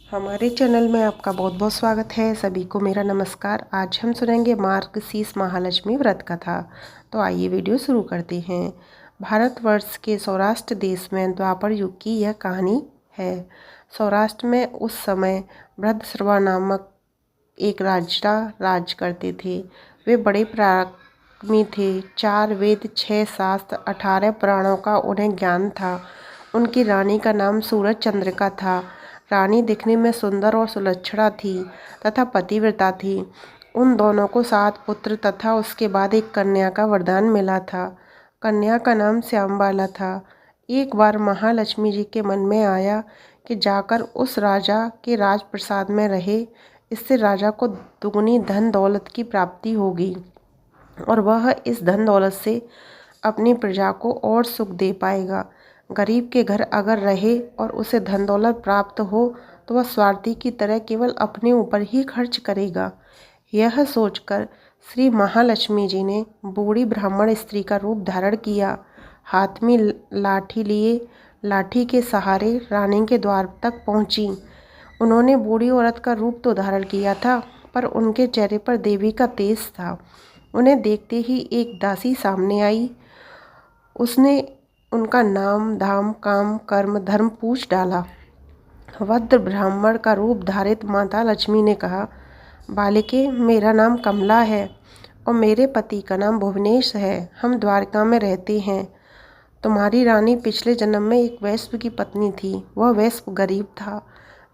हमारे चैनल में आपका बहुत बहुत स्वागत है। सभी को मेरा नमस्कार। आज हम सुनेंगे मार्गशीर्ष महालक्ष्मी व्रत कथा। तो आइए वीडियो शुरू करते हैं। भारतवर्ष के सौराष्ट्र देश में द्वापर युग की यह कहानी है। सौराष्ट्र में उस समय भद्रश्रवा नामक एक राजा राज करते थे। वे बड़े पराक्रमी थे। 4 वेद, 6 शास्त्र, 18 पुराणों का उन्हें ज्ञान था। उनकी रानी का नाम सूरज चंद्रिका था। रानी दिखने में सुंदर और सुलक्षणा थी तथा पतिव्रता थी। उन दोनों को 7 पुत्र तथा उसके बाद एक कन्या का वरदान मिला था। कन्या का नाम श्यामबाला था। एक बार महालक्ष्मी जी के मन में आया कि जाकर उस राजा के राजप्रसाद में रहे। इससे राजा को दुगनी धन दौलत की प्राप्ति होगी और वह इस धन दौलत से अपनी प्रजा को और सुख दे पाएगा। गरीब के घर अगर रहे और उसे धन दौलत प्राप्त हो तो वह स्वार्थी की तरह केवल अपने ऊपर ही खर्च करेगा। यह सोचकर श्री महालक्ष्मी जी ने बूढ़ी ब्राह्मण स्त्री का रूप धारण किया। हाथ में लाठी लिए लाठी के सहारे रानी के द्वार तक पहुंची। उन्होंने बूढ़ी औरत का रूप तो धारण किया था, पर उनके चेहरे पर देवी का तेज था। उन्हें देखते ही एक दासी सामने आई। उसने उनका नाम, धाम, काम, कर्म, धर्म पूछ डाला। वृद्ध ब्राह्मण का रूप धारित माता लक्ष्मी ने कहा, बालिके, मेरा नाम कमला है और मेरे पति का नाम भुवनेश है। हम द्वारका में रहते हैं। तुम्हारी रानी पिछले जन्म में एक वैश्य की पत्नी थी। वह वैश्य गरीब था।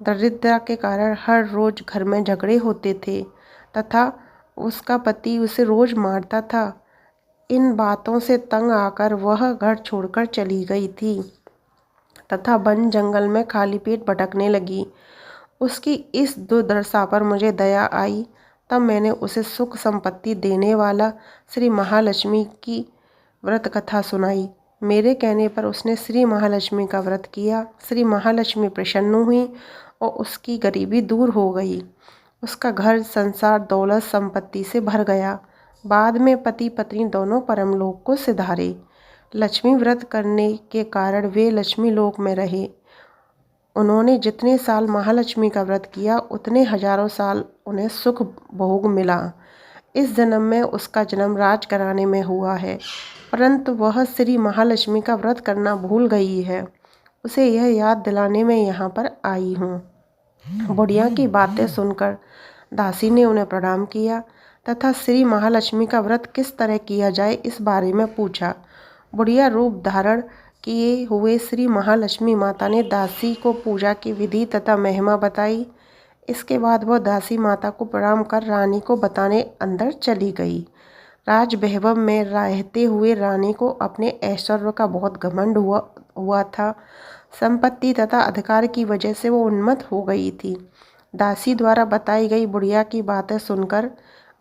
दरिद्रता के कारण हर रोज घर में झगड़े होते थे तथा उसका पति उसे रोज मारता था। इन बातों से तंग आकर वह घर छोड़कर चली गई थी तथा वन जंगल में खाली पेट भटकने लगी। उसकी इस दुर्दशा पर मुझे दया आई। तब मैंने उसे सुख संपत्ति देने वाला श्री महालक्ष्मी की व्रत कथा सुनाई। मेरे कहने पर उसने श्री महालक्ष्मी का व्रत किया। श्री महालक्ष्मी प्रसन्न हुई और उसकी गरीबी दूर हो गई। उसका घर संसार दौलत संपत्ति से भर गया। बाद में पति पत्नी दोनों परमलोक को सिधारे। लक्ष्मी व्रत करने के कारण वे लक्ष्मी लोक में रहे। उन्होंने जितने साल महालक्ष्मी का व्रत किया उतने हजारों साल उन्हें सुख भोग मिला। इस जन्म में उसका जन्म राजघराने में हुआ है, परंतु वह श्री महालक्ष्मी का व्रत करना भूल गई है। उसे यह याद दिलाने में यहाँ पर आई हूँ। बुढ़िया की बातें सुनकर दासी ने उन्हें प्रणाम किया तथा श्री महालक्ष्मी का व्रत किस तरह किया जाए इस बारे में पूछा। बुढ़िया रूप धारण किए हुए श्री महालक्ष्मी माता ने दासी को पूजा की विधि तथा महिमा बताई। इसके बाद वह दासी माता को प्रणाम कर रानी को बताने अंदर चली गई। राज वैभव में रहते हुए रानी को अपने ऐश्वर्य का बहुत घमंड हुआ था। संपत्ति तथा अधिकार की वजह से वो उन्मत्त हो गई थी। दासी द्वारा बताई गई बुढ़िया की बातें सुनकर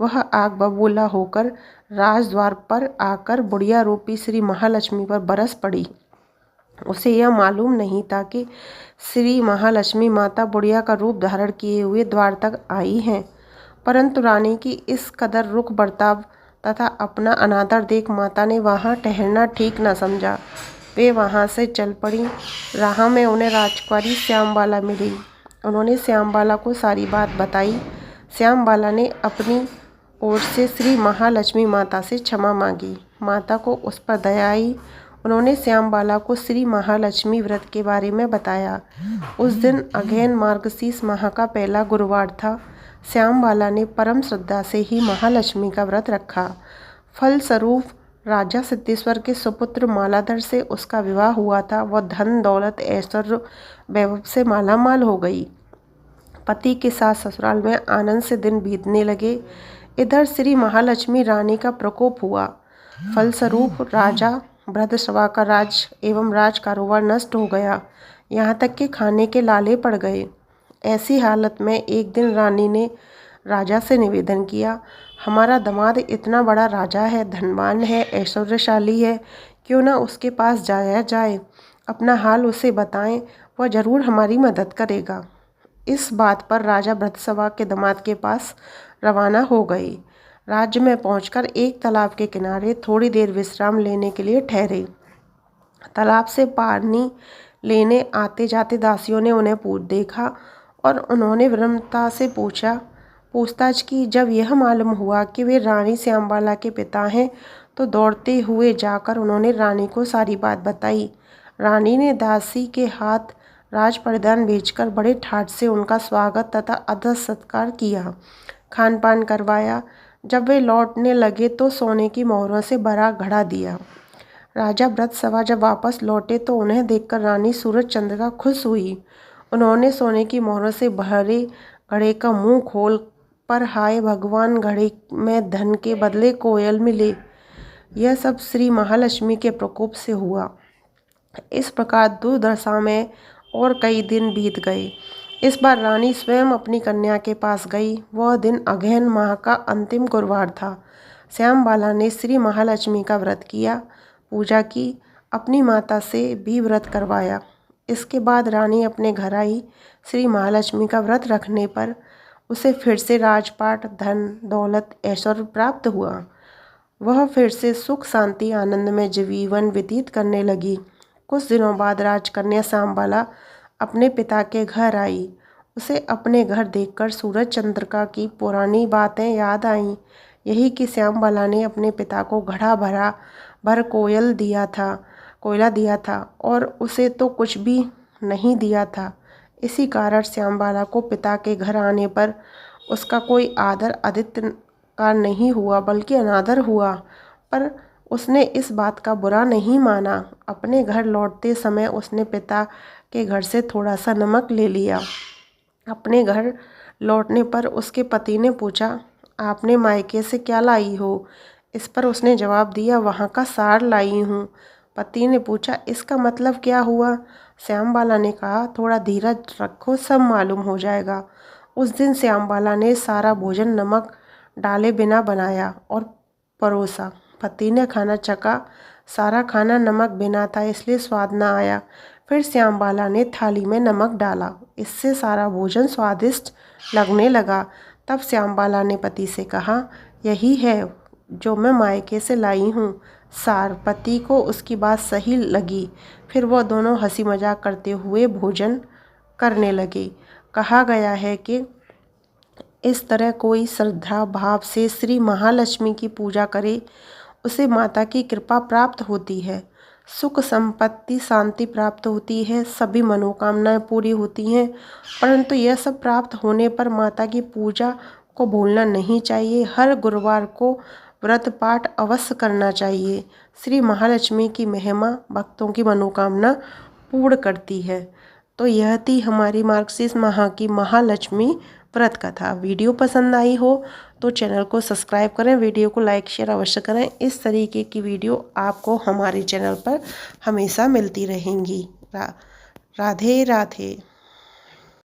वह आग बबूला होकर राजद्वार पर आकर बुढ़िया रूपी श्री महालक्ष्मी पर बरस पड़ी। उसे यह मालूम नहीं था कि श्री महालक्ष्मी माता बुढ़िया का रूप धारण किए हुए द्वार तक आई हैं, परंतु रानी की इस कदर रुख बर्ताव तथा अपना अनादर देख माता ने वहाँ ठहरना ठीक न समझा। वे वहाँ से चल पड़ी। राह में उन्हें राजकुमारी श्यामबाला मिली। उन्होंने श्यामबाला को सारी बात बताई। श्यामबाला ने अपनी ओर से श्री महालक्ष्मी माता से क्षमा मांगी। माता को उस पर दया आई। उन्होंने श्यामबाला को श्री महालक्ष्मी व्रत के बारे में बताया। उस दिन अगहन मार्गशीर्ष माह का पहला गुरुवार था। श्यामबाला ने परम श्रद्धा से ही महालक्ष्मी का व्रत रखा। फलस्वरूप राजा सिद्धेश्वर के सुपुत्र मालाधर से उसका विवाह हुआ था। वह धन दौलत ऐश्वर्य वैभव से मालामाल हो गई। पति के साथ ससुराल में आनंद से दिन बीतने लगे। इधर श्री महालक्ष्मी रानी का प्रकोप हुआ। फलस्वरूप राजा भद्रश्रवा का राज एवं राज कारोबार नष्ट हो गया। यहाँ तक कि खाने के लाले पड़ गए। ऐसी हालत में एक दिन रानी ने राजा से निवेदन किया, हमारा दामाद इतना बड़ा राजा है, धनवान है, ऐश्वर्यशाली है, क्यों ना उसके पास जाया जाए, अपना हाल उसे बताएं, वह जरूर हमारी मदद करेगा। इस बात पर राजा भद्रश्रवा के दामाद के पास रवाना हो गए। राज्य में पहुंचकर एक तालाब के किनारे थोड़ी देर विश्राम लेने के लिए ठहरे। तालाब से पानी लेने आते जाते दासियों ने उन्हें देखा और उन्होंने विनम्रता से पूछताछ की। जब यह मालूम हुआ कि वे रानी श्यामबाला के पिता हैं तो दौड़ते हुए जाकर उन्होंने रानी को सारी बात बताई। रानी ने दासी के हाथ राज परिधान भेजकर बड़े ठाट से उनका स्वागत तथा आदर सत्कार किया, खान पान करवाया। जब वे लौटने लगे तो सोने की मोहरों से भरा घड़ा दिया। राजा व्रत सभा जब वापस लौटे तो उन्हें देखकर रानी सूरज चंद्रिका खुश हुई। उन्होंने सोने की मोहरों से भरे घड़े का मुंह खोल पर हाय भगवान, घड़े में धन के बदले कोयल मिले। यह सब श्री महालक्ष्मी के प्रकोप से हुआ। इस प्रकार दुर्दशा में और कई दिन बीत गए। इस बार रानी स्वयं अपनी कन्या के पास गई। वह दिन अगहन माह का अंतिम गुरुवार था। श्यामबाला ने श्री महालक्ष्मी का व्रत किया, पूजा की, अपनी माता से भी व्रत करवाया। इसके बाद रानी अपने घर आई। श्री महालक्ष्मी का व्रत रखने पर उसे फिर से राजपाट, धन दौलत, ऐश्वर्य प्राप्त हुआ। वह फिर से सुख शांति आनंद में जीवन व्यतीत करने लगी। कुछ दिनों बाद राजकन्या श्यामबाला अपने पिता के घर आई। उसे अपने घर देखकर सूरज चंद्रिका की पुरानी बातें याद आईं। यही कि श्यामबाला ने अपने पिता को घड़ा भर कोयला दिया था और उसे तो कुछ भी नहीं दिया था। इसी कारण श्यामबाला को पिता के घर आने पर उसका कोई आदर आदित्य का नहीं हुआ बल्कि अनादर हुआ। पर उसने इस बात का बुरा नहीं माना। अपने घर लौटते समय उसने पिता के घर से थोड़ा सा नमक ले लिया। अपने घर लौटने पर उसके पति ने पूछा, आपने मायके से क्या लाई हो? इस पर उसने जवाब दिया, वहाँ का सार लाई हूँ। पति ने पूछा, इसका मतलब क्या हुआ? श्यामबाला ने कहा, थोड़ा धीरज रखो, सब मालूम हो जाएगा। उस दिन श्यामबाला ने सारा भोजन नमक डाले बिना बनाया और परोसा। पति ने खाना चखा। सारा खाना नमक बिना था इसलिए स्वाद न आया। फिर श्यामबाला ने थाली में नमक डाला। इससे सारा भोजन स्वादिष्ट लगने लगा। तब श्यामबाला ने पति से कहा, यही है जो मैं मायके से लाई हूँ सार। पति को उसकी बात सही लगी। फिर वह दोनों हंसी मजाक करते हुए भोजन करने लगे। कहा गया है कि इस तरह कोई श्रद्धा भाव से श्री महालक्ष्मी की पूजा करे, उसे माता की कृपा प्राप्त होती है, सुख संपत्ति शांति प्राप्त होती है, सभी मनोकामनाएं पूरी होती हैं। परंतु यह सब प्राप्त होने पर माता की पूजा को भूलना नहीं चाहिए। हर गुरुवार को व्रत पाठ अवश्य करना चाहिए। श्री महालक्ष्मी की महिमा भक्तों की मनोकामना पूर्ण करती है। तो यह थी हमारी मार्गशीर्ष माह की महालक्ष्मी व्रत कथा। वीडियो पसंद आई हो तो चैनल को सब्सक्राइब करें, वीडियो को लाइक शेयर अवश्य करें। इस तरीके की वीडियो आपको हमारे चैनल पर हमेशा मिलती रहेंगी। राधे राधे।